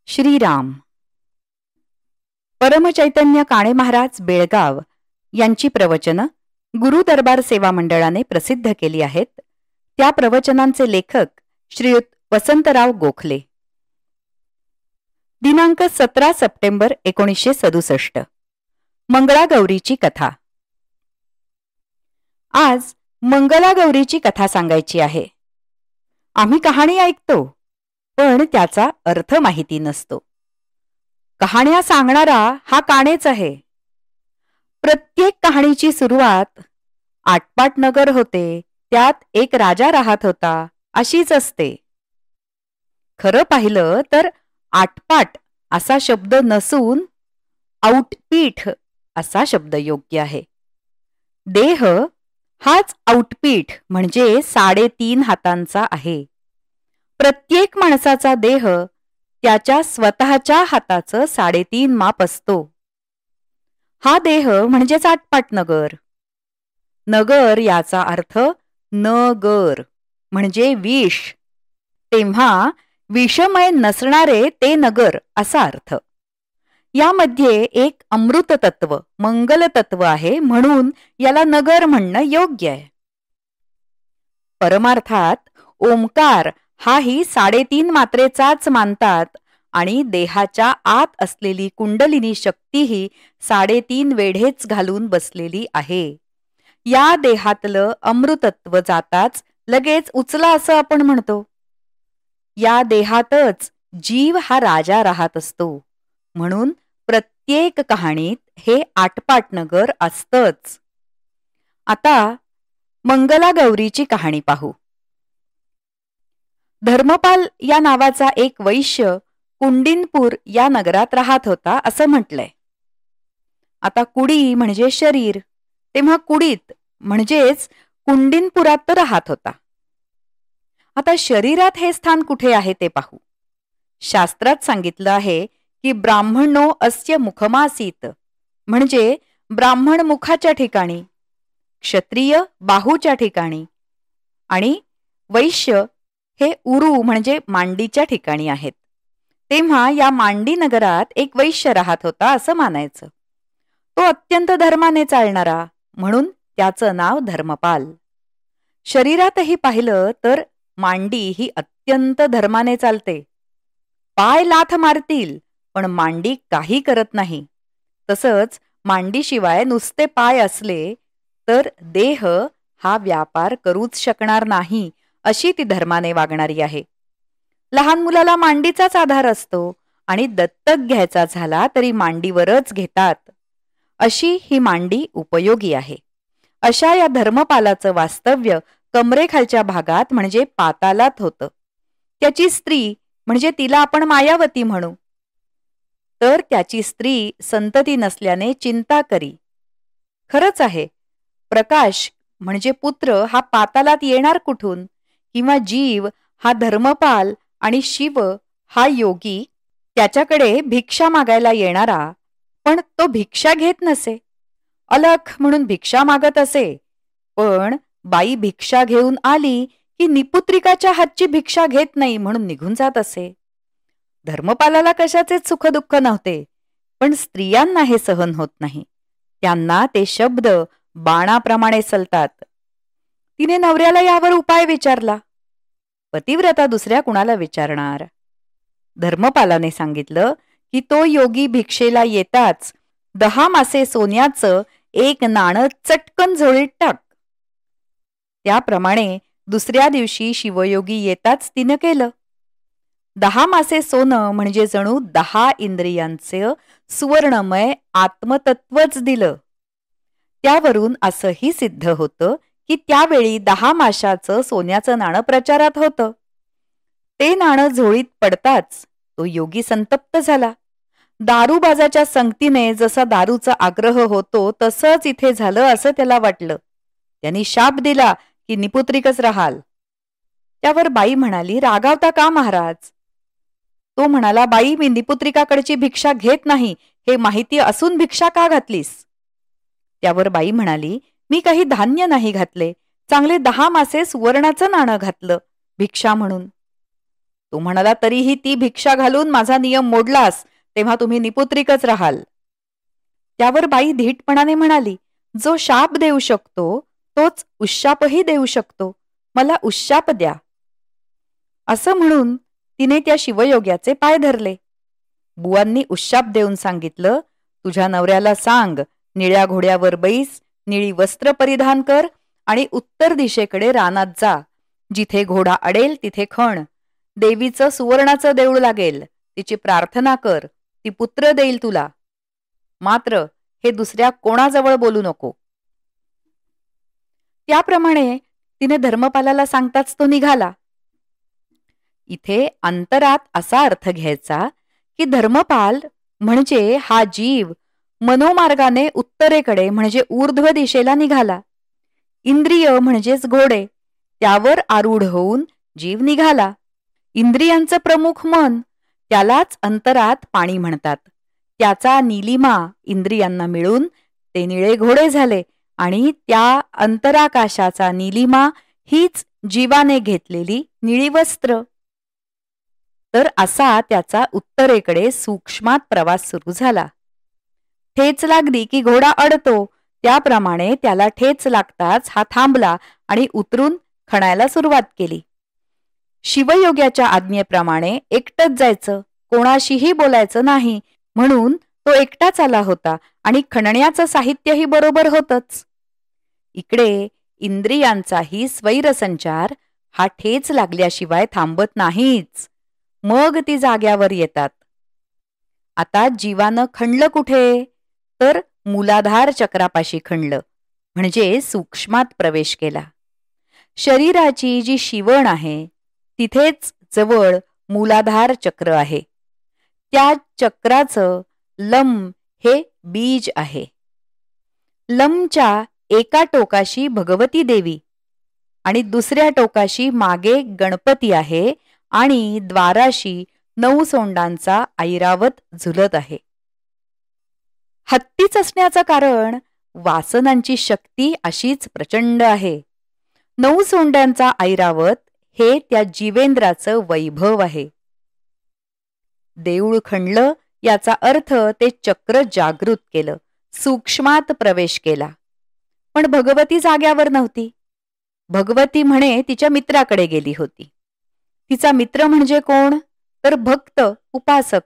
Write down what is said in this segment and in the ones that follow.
श्रीराम. परमचैतन्य काणे महाराज बेळगाव यांची प्रवचनं गुरु दरबार सेवा मंडळाने प्रसिद्ध केली आहेत. त्या प्रवचनांचे लेखक श्रीयुत वसंतराव गोखले. दिनांक 17 सप्टेंबर 1967. मंगळागौरीची कथा. आज मंगलागौरीची कथा सांगायची आहे. आम्ही कहाणी ऐकतो, पण त्याचा अर्थ माहिती नसतो. कहाण्या सांगणारा हा काणेच आहे. प्रत्येक कहाणीची सुरुवात आटपाट नगर होते, त्यात एक राजा राहत होता, अशीच असते. खरं पाहिलं तर आटपाट असा शब्द नसून औटपीठ असा शब्द योग्य आहे. देह हाच औटपीठ म्हणजे 3.5 हातांचा आहे. प्रत्येक माणसाचा देह त्याच्या स्वतःच्या हाताचं 3.5 माप असतो. हा देह म्हणजेच आटपाट नगर. नगर याचा अर्थ नगर म्हणजे विष, तेव्हा विषमय नसणारे ते नगर असा अर्थ. यामध्ये एक अमृत तत्व, मंगल तत्व आहे, म्हणून याला नगर म्हणणं योग्य आहे. परमार्थात ओंकार हाही 3.5 मात्रेचाच मानतात आणि देहाच्या आत असलेली कुंडलिनी शक्तीही 3.5 वेढेच घालून बसलेली आहे. या देहातलं अमृतत्व जाताच लगेच उचला असं आपण म्हणतो. या देहातच जीव हा राजा राहत असतो, म्हणून प्रत्येक कहाणीत हे आटपाट नगर असतंच. आता मंगलागौरीची कहाणी पाहू. धर्मपाल या नावाचा एक वैश्य कुंडिनपूर या नगरात राहत होता असं म्हटलंय. आता कुडी म्हणजे शरीर, तेव्हा कुडीत म्हणजेच कुंडिनपुरात तो राहत होता. आता शरीरात हे स्थान कुठे आहे ते पाहू. शास्त्रात सांगितलं आहे की ब्राह्मणो अस्य मुखमासीत, म्हणजे ब्राह्मण मुखाच्या ठिकाणी, क्षत्रिय बाहूच्या ठिकाणी आणि वैश्य हे उरू म्हणजे मांडीच्या ठिकाणी आहेत. तेव्हा या मांडी नगरात एक वैश्य राहत होता असं मानायचं. तो अत्यंत धर्माने चालणारा, म्हणून त्याचं नाव धर्मपाल. शरीरातही पाहिलं तर मांडी ही अत्यंत धर्माने चालते. पाय लाथ मारतील पण मांडी काही करत नाही. तसंच मांडीशिवाय नुसते पाय असले तर देह हा व्यापार करूच शकणार नाही, अशी ती धर्माने वागणारी आहे. लहान मुलाला मांडीचाच आधार असतो आणि दत्तक घ्यायचा झाला तरी मांडीवरच घेतात. अशी ही मांडी उपयोगी आहे. अशा या धर्मपालाचं वास्तव्य कमरेखालच्या भागात म्हणजे पातालात होतं. त्याची स्त्री म्हणजे तिला आपण मायावती म्हणू, तर त्याची स्त्री संतती नसल्याने चिंता करी. खरंच आहे, प्रकाश म्हणजे पुत्र हा पातालात येणार कुठून, किंवा जीव हा धर्मपाल आणि शिव हा योगी त्याच्याकडे भिक्षा मागायला येणारा, पण तो भिक्षा घेत नसे. अलख म्हणून भिक्षा मागत असे, पण बाई भिक्षा घेऊन आली की निपुत्रिकाच्या हातची भिक्षा घेत नाही म्हणून निघून जात असे. धर्मपालाला कशाचेच सुखदुःख नव्हते, पण स्त्रियांना हे सहन होत नाही. त्यांना ते शब्द बाणाप्रमाणे सलतात. तिने नवऱ्याला यावर उपाय विचारला. पतिव्रता दुसऱ्या कुणाला विचारणार. धर्मपालाने सांगितलं की तो योगी भिक्षेला येताच 10 मासे सोन्याचं एक नाणं चटकन झोळीत टाक. त्याप्रमाणे दुसऱ्या दिवशी शिवयोगी येताच तिनं केलं. 10 मासे सोनं म्हणजे जणू 10 इंद्रियांचं सुवर्णमय आत्मतत्वच दिलं. त्यावरून असंही सिद्ध होतं की त्यावेळी 10 माशाचं सोन्याचं नाणं प्रचारात होतं. ते नाणं झोळीत पडताच तो योगी संतप्त झाला. दारूबाजाच्या संगतीने जसा दारूचा आग्रह होतो तसंच इथे झालं असं त्याला वाटलं. त्यांनी शाप दिला की निपुत्रिकच राहाल. त्यावर बाई म्हणाली, रागावता का महाराज? तो म्हणाला, बाई, मी निपुत्रिकाकडची भिक्षा घेत नाही हे माहिती असून भिक्षा का घातलीस? त्यावर बाई म्हणाली, मी काही धान्य नाही घातले, चांगले 10 मासे सुवर्णाचं नाणं घातलं भिक्षा म्हणून. तो म्हणाला, तरीही ती भिक्षा घालून माझा नियम मोडलास, तेव्हा तुम्ही निपुत्रिकच राहाल. त्यावर बाई धीटपणाने म्हणाली, जो शाप देऊ शकतो तोच उशापही देऊ शकतो. मला उशाप द्या. असं म्हणून तिने त्या शिवयोग्याचे पाय धरले. बुवांनी उशाप देऊन सांगितलं, तुझ्या नवऱ्याला सांग, निळ्या घोड्यावर बैस, निळी वस्त्र परिधान कर आणि उत्तर दिशेकडे रानात जा. जिथे घोडा अडेल तिथे खण. देवीचं सुवर्णाचं देऊळ लागेल, तिची प्रार्थना कर, ती पुत्र देईल तुला. मात्र हे दुसऱ्या कोणाजवळ बोलू नको. त्याप्रमाणे तिने धर्मपालाला सांगताच तो निघाला. इथे अंतरात असा अर्थ घ्यायचा की धर्मपाल म्हणजे हा जीव मनोमार्गाने उत्तरेकडे म्हणजे ऊर्ध्व दिशेला निघाला. इंद्रिय म्हणजेच घोडे, त्यावर आरूढ होऊन जीव निघाला. इंद्रियांचं प्रमुख मन, त्यालाच अंतरात पाणी म्हणतात. त्याचा निलिमा इंद्रियांना मिळून ते निळे घोडे झाले आणि त्या अंतराकाशाचा निलिमा हीच जीवाने घेतलेली निळी वस्त्र. तर असा त्याचा उत्तरेकडे सूक्ष्मात प्रवास सुरू झाला. ठेच लागली की घोडा अडतो, त्याप्रमाणे त्याला ठेच लागताच हा थांबला आणि उतरून खणायला सुरुवात केली. शिवयोग्याच्या आज्ञेप्रमाणे एकटंच जायचं, कोणाशीही बोलायचं नाही, म्हणून तो एकटाच आला होता आणि खणण्याचं साहित्यही बरोबर होतच. इकडे इंद्रियांचाही स्वैरसंचार हा ठेच लागल्याशिवाय थांबत नाहीच, मग ती जाग्यावर येतात. आता जीवानं खणलं कुठे, तर मूलाधार चक्रापाशी खणलं, म्हणजे सूक्ष्मात प्रवेश केला. शरीराची जी शिवण आहे तिथेच जवळ मूलाधार चक्र आहे. त्या चक्राचं लम हे बीज आहे. लमच्या एका टोकाशी भगवती देवी आणि दुसऱ्या टोकाशी मागे गणपती आहे आणि द्वाराशी 9 सोंडांचा ऐरावत झुलत आहे. हत्तीच असण्याचं कारण वासनांची शक्ती अशीच प्रचंड आहे. 9 सोंड्यांचा ऐरावत हे त्या जीवेंद्राचं वैभव आहे. देऊळ खणलं याचा अर्थ ते चक्र जागृत केलं, सूक्ष्मात प्रवेश केला. पण भगवती जाग्यावर नव्हती. भगवती म्हणे तिच्या मित्राकडे गेली होती. तिचा मित्र म्हणजे कोण, तर भक्त, उपासक.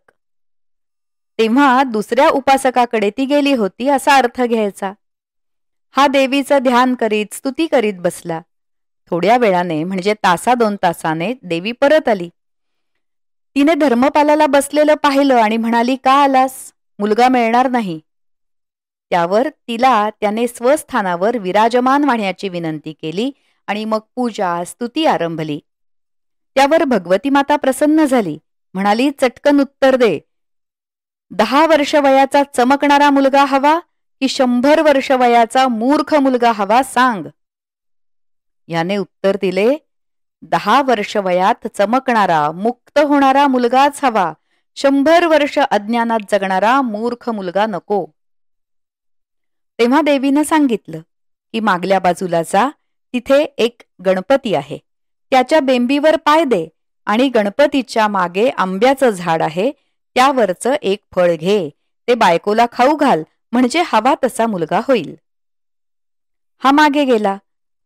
तेव्हा दुसऱ्या उपासकाकडे ती गेली होती असा अर्थ घ्यायचा. हा देवीचं ध्यान करीत स्तुती करीत बसला. थोड्या वेळाने म्हणजे तासा 2 तासाने देवी परत आली. तिने धर्मपालाला बसलेलं पाहिलं आणि म्हणाली, का आलास, मुलगा मिळणार नाही. त्यावर तिला त्याने स्वस्थानावर विराजमान वाहण्याची विनंती केली आणि मग पूजा स्तुती आरंभली. त्यावर भगवती माता प्रसन्न झाली, म्हणाली, चटकन उत्तर दे. 10 वर्ष वयाचा चमकणारा मुलगा हवा की 100 वर्ष वयाचा मूर्ख मुलगा हवा, सांग. याने उत्तर दिले, 10 वर्ष वयात चमकणारा मुक्त होणारा मुलगाच हवा, 100 वर्ष अज्ञानात जगणारा मूर्ख मुलगा नको. तेव्हा देवीनं सांगितलं की मागल्या बाजूला जा, तिथे एक गणपती आहे, त्याच्या बेंबीवर पाय दे आणि गणपतीच्या मागे आंब्याचं झाड आहे, त्यावरचं एक फळ घे, ते बायकोला खाऊ घाल, म्हणजे हवा तसा मुलगा होईल. हा मागे गेला.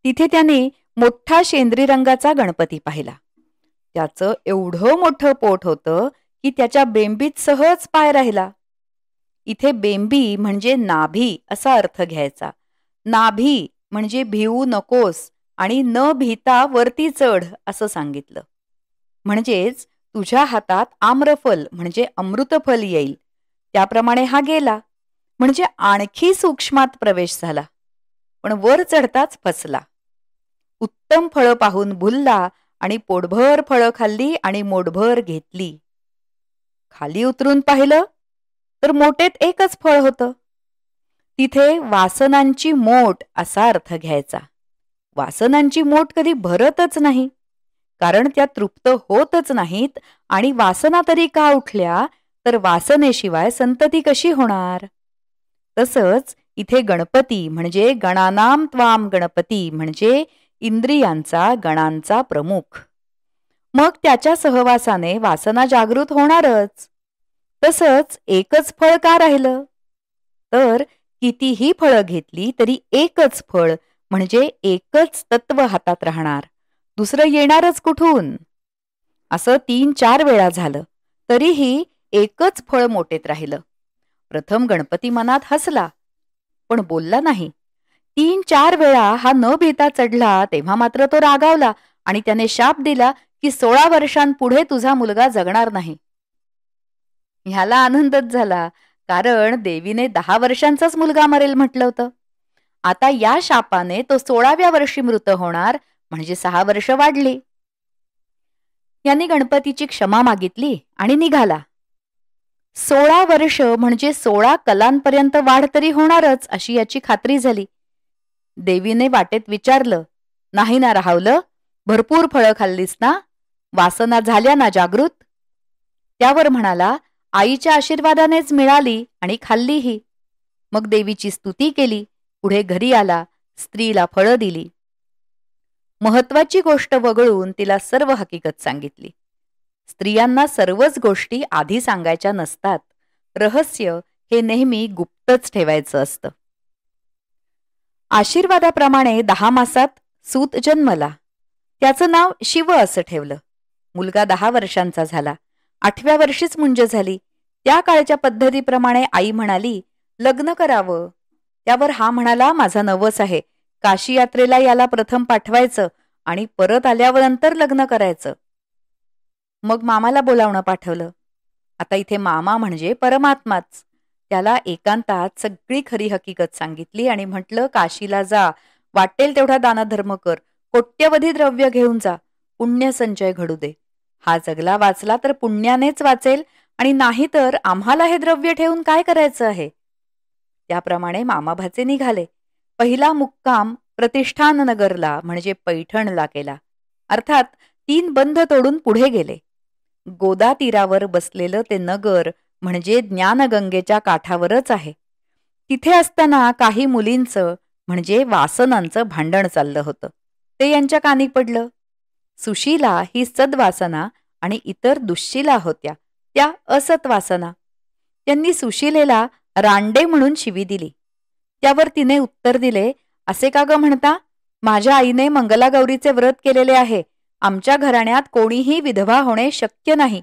तिथे त्याने मोठा शेंद्री रंगाचा गणपती पाहिला. त्याचं एवढं मोठं पोट होतं की त्याच्या बेंबीत सहज पाय राहिला. इथे बेंबी म्हणजे नाभी असा अर्थ घ्यायचा. नाभी म्हणजे भिवू नकोस आणि न भीता वरती चढ असं सांगितलं. म्हणजेच तुझ्या हातात आम्रफल म्हणजे अमृतफल येईल. त्याप्रमाणे हा गेला, म्हणजे आणखी सूक्ष्मात प्रवेश झाला. पण वर चढताच फसला. उत्तम फळं पाहून भुलला आणि पोटभर फळं खाल्ली आणि मोठभर घेतली. खाली उतरून पाहिलं तर मोठेत एकच फळ होतं. तिथे वासनांची मोठ असा अर्थ घ्यायचा. वासनांची मोठ कधी भरतच नाही, कारण त्या तृप्त होतच नाहीत. आणि वासना तरी का उठल्या, तर वासनेशिवाय संतती कशी होणार. तसंच इथे गणपती म्हणजे गणानाम त्वाम गणपती म्हणजे इंद्रियांचा गणांचा प्रमुख. मग त्याच्या सहवासाने वासना जागृत होणारच. तसंच एकच फळ का राहिलं? तर कितीही फळं घेतली तरी एकच फळ म्हणजे एकच तत्व हातात राहणार, दुसरं येणारच कुठून? असं 3-4 वेळा झालं तरीही एकच फळ मोठेत राहिलं. प्रथम गणपती मनात हसला पण बोलला नाही. 3-4 वेळा हा न भिता चढला तेव्हा मात्र तो रागावला आणि त्याने शाप दिला की 16 वर्षांपुढे तुझा मुलगा जगणार नाही. ह्याला आनंदच झाला, कारण देवीने 10 वर्षांचाच मुलगा मरेल म्हटलं होतं. आता या शापाने तो 16व्या वर्षी मृत होणार, म्हणजे 6 वर्ष वाढली. यांनी गणपतीची क्षमा मागितली आणि निघाला. 16 वर्ष म्हणजे 16 कलांपर्यंत वाढ तरी होणारच अशी याची खात्री झाली. देवीने वाटेत विचारलं, नाही ना राहवलं? भरपूर फळं खाल्लीस ना? वासना झाल्या ना जागृत? त्यावर म्हणाला, आईच्या आशीर्वादानेच मिळाली आणि खाल्लीही. मग देवीची स्तुती केली. पुढे घरी आला, स्त्रीला फळं दिली. महत्वाची गोष्ट वगळून तिला सर्व हकीकत सांगितली. स्त्रियांना सर्वच गोष्टी आधी सांगायच्या नसतात. रहस्य हे नेहमी गुप्तच ठेवायचं असतं. आशीर्वादाप्रमाणे 10 मासात सूत जन्मला. त्याचं नाव शिव असं ठेवलं. मुलगा 10 वर्षांचा झाला. 8व्या वर्षीच मुंज झाली. त्या काळच्या पद्धतीप्रमाणे आई म्हणाली, लग्न करावं. त्यावर हा म्हणाला, माझा नवस आहे, काशी यात्रेला याला प्रथम पाठवायचं आणि परत आल्यावर नंतर लग्न करायचं. मग मामाला बोलावणं पाठवलं. आता इथे मामा म्हणजे परमात्माच. त्याला एकांतात सगळी खरी हकीकत सांगितली आणि म्हटलं, काशीला जा, वाटेल तेवढा दानधर्म कर, कोट्यवधी द्रव्य घेऊन जा, पुण्य संचय घडू दे. हा जगला वाचला तर पुण्यानेच वाचेल आणि नाही तर आम्हाला हे द्रव्य ठेवून काय करायचं आहे. त्याप्रमाणे मामाभाचे निघाले. पहिला मुक्काम प्रतिष्ठाननगरला म्हणजे पैठणला केला. अर्थात 3 बंध तोडून पुढे गेले. गोदा तीरावर बसलेलं ते नगर म्हणजे ज्ञानगंगेच्या काठावरच आहे. तिथे असताना काही मुलींचं म्हणजे वासनांचं भांडण चाललं होतं. ते यांच्या कानी पडलं. सुशीला ही सद्वासना आणि इतर दुश्शीला होत्या, त्या असत्वासना. त्यांनी सुशीलेला रांडे म्हणून शिवी दिली. त्यावर तिने उत्तर दिले, असे का ग म्हणता? माझ्या आईने मंगलागौरीचे व्रत केलेले आहे. आमच्या घराण्यात कोणीही विधवा होणे शक्य नाही.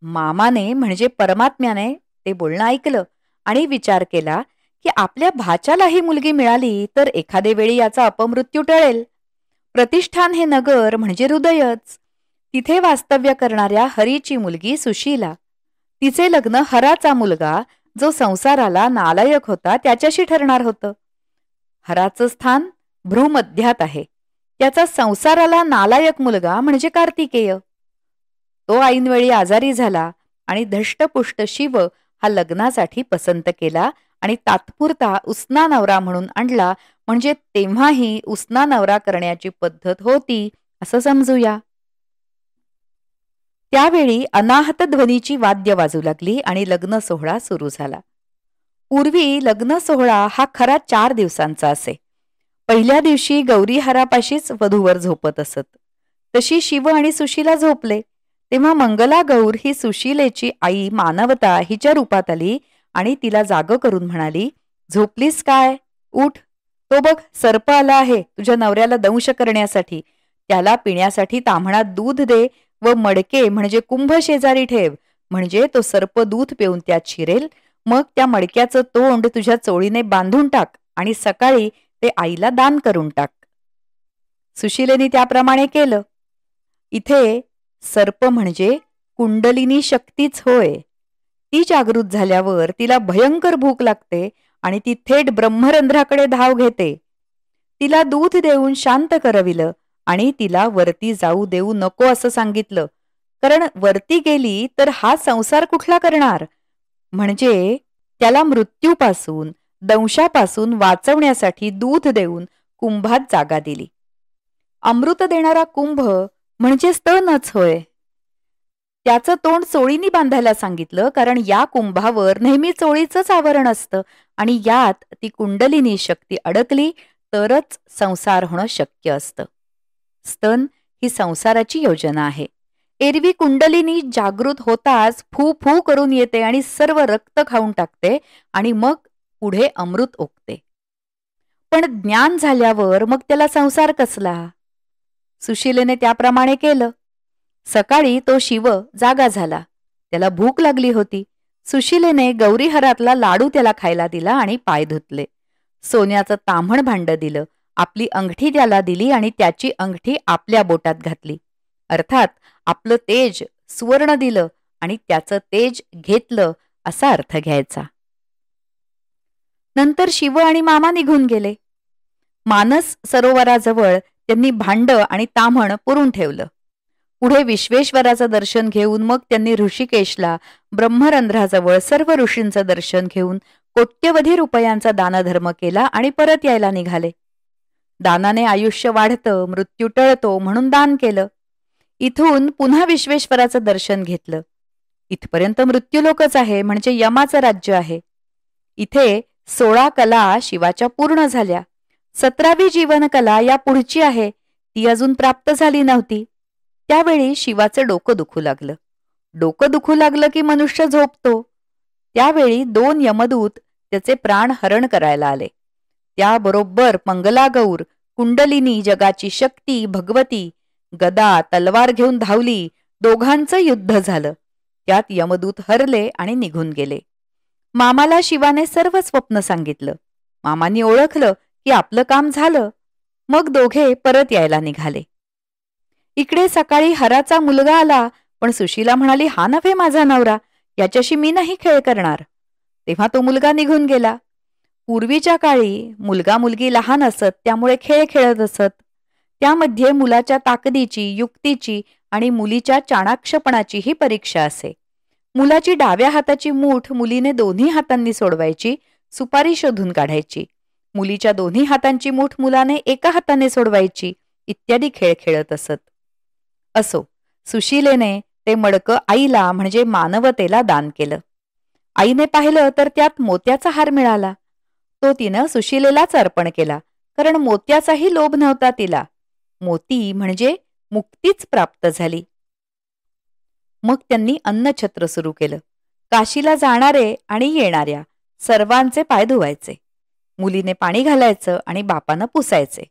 मामाने म्हणजे परमात्म्याने ते बोलणं ऐकलं आणि विचार केला की आपल्या भाच्यालाही मुलगी मिळाली तर एखादे वेळी याचा अपमृत्यू टळेल. प्रतिष्ठान हे नगर म्हणजे हृदयच. तिथे वास्तव्य करणाऱ्या हरीची मुलगी सुशीला. तिचे लग्न हराचा मुलगा जो संसाराला नालायक होता त्याच्याशी ठरणार होतं. हराचं स्थान भ्रूमध्यात आहे. त्याचा संसाराला नालायक मुलगा म्हणजे कार्तिकेय. तो ऐनवेळी आजारी झाला आणि धष्टपुष्ट शिव हा लग्नासाठी पसंत केला आणि तात्पुरता उसना नवरा म्हणून आणला, म्हणजे तेव्हाही उसना नवरा करण्याची पद्धत होती असं समजूया. त्यावेळी अनाहत ध्वनीची वाद्य वाजू लागली आणि लग्न सोहळा सुरू झाला. पूर्वी लग्न सोहळा हा खरा 4 दिवसांचा असे. पहिल्या दिवशी गौरी हारापाशीच वधूवर झोपत असत. तशी शिव आणि सुशीला झोपले तेव्हा मंगला गौर ही सुशीलेची आई मानवता हिच्या रूपात आली आणि तिला जाग करून म्हणाली, झोपलीस काय? उठ, तो बघ सर्प आला आहे तुझ्या नवऱ्याला दंश करण्यासाठी. त्याला पिण्यासाठी ताम्हणात दूध दे व मडके म्हणजे कुंभ शेजारी ठेव, म्हणजे तो सर्प दूध पिऊन त्यात शिरेल. मग त्या मडक्याचं तोंड तुझ्या चोळीने बांधून टाक आणि सकाळी ते आईला दान करून टाक. सुशीलेने त्याप्रमाणे केलं. इथे सर्प म्हणजे कुंडलिनी शक्तीच होय. ती जागृत झाल्यावर तिला भयंकर भूक लागते आणि ती थेट ब्रह्मरंध्राकडे धाव घेते. तिला दूध देऊन शांत करविलं आणि तिला वरती जाऊ देऊ नको असं सांगितलं, कारण वरती गेली तर हा संसार कुठला करणार. म्हणजे त्याला मृत्यूपासून दंशापासून वाचवण्यासाठी दूध देऊन कुंभात जागा दिली. अमृत देणारा कुंभ म्हणजे स्तनच होय. त्याचं तोंड चोळीनी बांधायला सांगितलं, कारण या कुंभावर नेहमी चोळीचंच आवरण असतं आणि यात ती कुंडलिनी शक्ती अडकली तरच संसार होणं शक्य असतं. स्तन ही संसाराची योजना आहे. एरवी कुंडलिनी जागृत होताच फू फू करून येते आणि सर्व रक्त खाऊन टाकते आणि मग पुढे अमृत ओकते. पण ज्ञान झाल्यावर मग त्याला संसार कसला? सुशीलेने त्याप्रमाणे केलं. सकाळी तो शिव जागा झाला. त्याला भूक लागली होती. सुशीलेने गौरीहरातला लाडू त्याला खायला दिला आणि पाय धुतले. सोन्याचं ताम्हण भांड दिलं. आपली अंगठी त्याला दिली आणि त्याची अंगठी आपल्या बोटात घातली. अर्थात आपलं तेज सुवर्ण दिलं आणि त्याचं तेज घेतलं असा अर्थ घ्यायचा. नंतर शिव आणि मामा निघून गेले. मानस सरोवराजवळ त्यांनी भांड आणि ताम्हण पुरून ठेवलं. पुढे विश्वेश्वराचं दर्शन घेऊन मग त्यांनी ऋषिकेशला ब्रह्मरंध्राजवळ सर्व ऋषींचं दर्शन घेऊन कोट्यवधी रुपयांचा दानधर्म केला आणि परत यायला निघाले. दानाने आयुष्य वाढतं, मृत्यू टळतो म्हणून दान केलं. इथून पुन्हा विश्वेश्वराचं दर्शन घेतलं. इथपर्यंत मृत्यूलोकच आहे, म्हणजे यमाचं राज्य आहे. इथे 16 कला शिवाच्या पूर्ण झाल्या. 17वी जीवनकला या पुढची आहे, ती अजून प्राप्त झाली नव्हती. त्यावेळी शिवाचं डोकं दुखू लागलं. डोकं दुखू लागलं की मनुष्य झोपतो. त्यावेळी 2 यमदूत त्याचे प्राण हरण करायला आले. त्याबरोबर मंगलागौर, कुंडलिनी, जगाची शक्ती, भगवती गदा तलवार घेऊन धावली. दोघांचं युद्ध झालं. त्यात यमदूत हरले आणि निघून गेले. मामाला शिवाने सर्व स्वप्न सांगितलं. मामांनी ओळखलं की आपलं काम झालं. मग दोघे परत यायला निघाले. इकडे सकाळी हराचा मुलगा आला, पण सुशीला म्हणाली, हा नव्हे माझा नवरा, याच्याशी मी नाही खेळ करणार. तेव्हा तो मुलगा निघून गेला. पूर्वीच्या काळी मुलगा मुलगी लहान असत, त्यामुळे खेळ खेळत असत. त्यामध्ये मुलाच्या ताकदीची, युक्तीची आणि मुलीच्या चाणाक्षपणाची ही परीक्षा असे. मुलाची डाव्या हाताची मूठ मुलीने दोन्ही हातांनी सोडवायची, सुपारी शोधून काढायची. मुलीच्या दोन्ही हातांची मूठ मुलाने एका हाताने सोडवायची, इत्यादी खेळ खेळत असत. असो, सुशीलेने ते मडकं आईला म्हणजे मानवतेला दान केलं. आईने पाहिलं तर त्यात मोत्याचा हार मिळाला. तो तिनं सुशीलेलाच अर्पण केला, कारण मोत्याचाही लोभ नव्हता तिला. मोती म्हणजे मुक्तीच प्राप्त झाली. मग त्यांनी अन्नछत्र सुरू केलं. काशीला जाणारे आणि येणाऱ्या सर्वांचे पाय धुवायचे. मुलीने पाणी घालायचं आणि बापानं पुसायचे.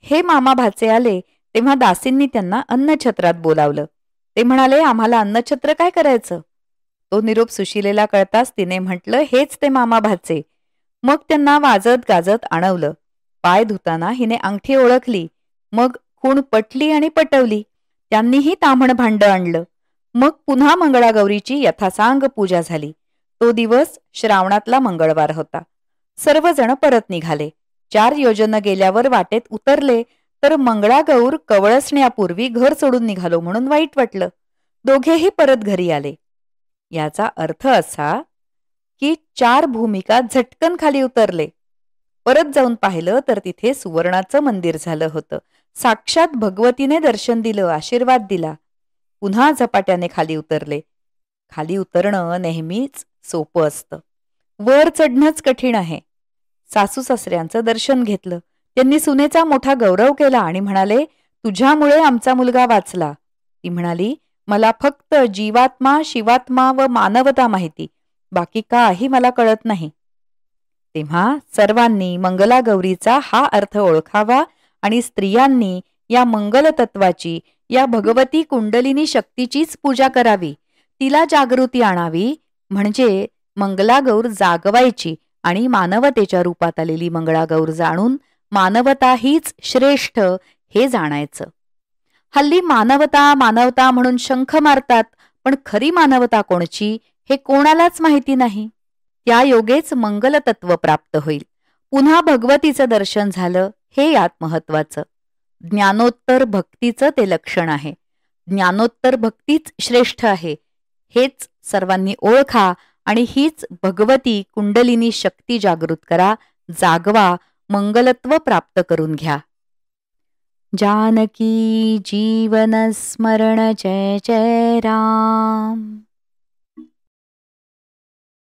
हे मामा भाचे आले तेव्हा दासींनी त्यांना अन्नछत्रात बोलावलं. ते म्हणाले, आम्हाला अन्नछत्र काय करायचं? तो निरोप सुशीलेला कळताच तिने म्हटलं, हेच ते मामा भाचे. मग त्यांना वाजत गाजत आणवलं. पाय धुताना हिने अंगठी ओळखली. मग खूण पटली आणि पटवली. त्यांनीही ताम्हण भांड आणलं. मग पुन्हा मंगळागौरीची यथासांग पूजा झाली. तो दिवस श्रावणातला मंगळवार होता. सर्वजण परत निघाले. 4 योजनं गेल्यावर वाटेत उतरले तर मंगळागौर कवळसण्यापूर्वी घर सोडून निघालो म्हणून वाईट वाटलं. दोघेही परत घरी आले. याचा अर्थ असा की 4 भूमिका झटकन खाली उतरले. परत जाऊन पाहिलं तर तिथे सुवर्णाचं मंदिर झालं होतं. साक्षात भगवतीने दर्शन दिलं, आशीर्वाद दिला. पुन्हा झपाट्याने खाली उतरले. खाली उतरणं नेहमीच सोपं असतं, वर चढणंच कठीण आहे. सासू सासऱ्यांचं दर्शन घेतलं. त्यांनी सुनेचा मोठा गौरव केला आणि म्हणाले, तुझ्यामुळे आमचा मुलगा वाचला. ती म्हणाली, मला फक्त जीवात्मा, शिवात्मा व मानवता माहिती, बाकी काही मला कळत नाही. तेव्हा सर्वांनी मंगलागौरीचा हा अर्थ ओळखावा आणि स्त्रियांनी या मंगलतत्वाची, या भगवती कुंडलिनी शक्तीचीच पूजा करावी. तिला जागृती आणावी, म्हणजे मंगलागौर जागवायची आणि मानवतेच्या रूपात आलेली मंगळागौर जाणून मानवता हीच श्रेष्ठ हे जाणायचं. हल्ली मानवता मानवता म्हणून शंख मारतात, पण खरी मानवता कोणची हे कोणालाच माहिती नाही. त्या योगेच मंगलतत्व प्राप्त होईल. पुन्हा भगवतीचं दर्शन झालं, हे यात महत्वाचं. ज्ञानोत्तर भक्तीचं ते लक्षण आहे. ज्ञानोत्तर भक्तीच श्रेष्ठ आहे, हेच सर्वांनी ओळखा आणि हीच भगवती कुंडलिनी शक्ती जागृत करा, जागवा, मंगलत्व प्राप्त करून घ्या. जानकी जीवन स्मरण जय जय राम.